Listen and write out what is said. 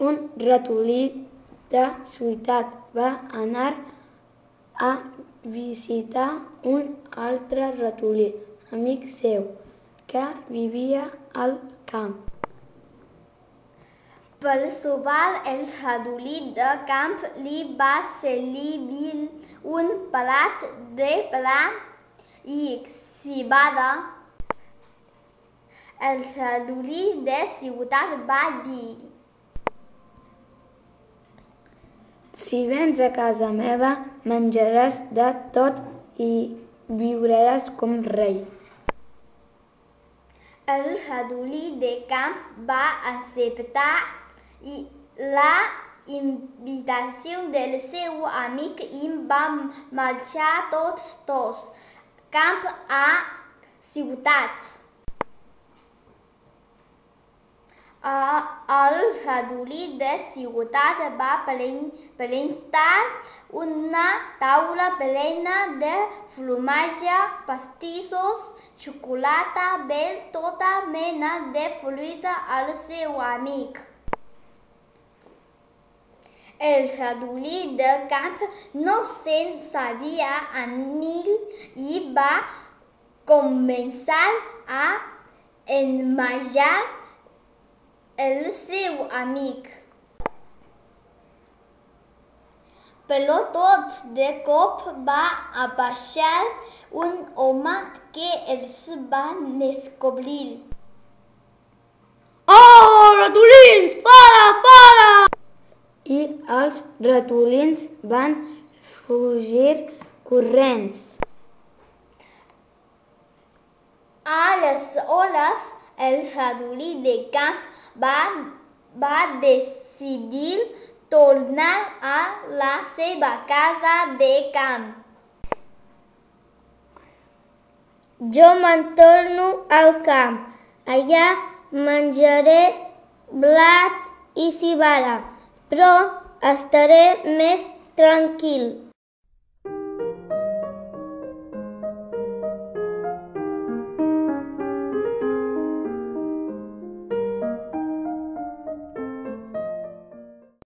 un ratolí de ciutat va anar a visitar un altre ratolí, amic seu, que vivia al camp. Per sopar, el ratolí de camp li va servir un plat de pa i cibada. El ratolí de ciutat va dir: si vens a casa meva, menjaràs de tot i viuràs com rei. El ratolí de camp va acceptar la invitació del seu amic i van marxar tots dos camp a ciutat. El ratolí de ciutat va presentar una taula plena de formatge, pastissos, xocolata, tota mena de fruita al seu amic. El ratolí de camp no se'n sabia anar i va començar a enmajar el seu amic. Però tot de cop va aparèixer un home que els va descobrir. Oh, ratolins, fora, fora! I els ratolins van fugir corrents. Aleshores, el ratolí de camp va decidir tornar a la seva casa de camp. Jo me'n torno al camp. Allà menjaré blat i cibada, però estaré més tranquil.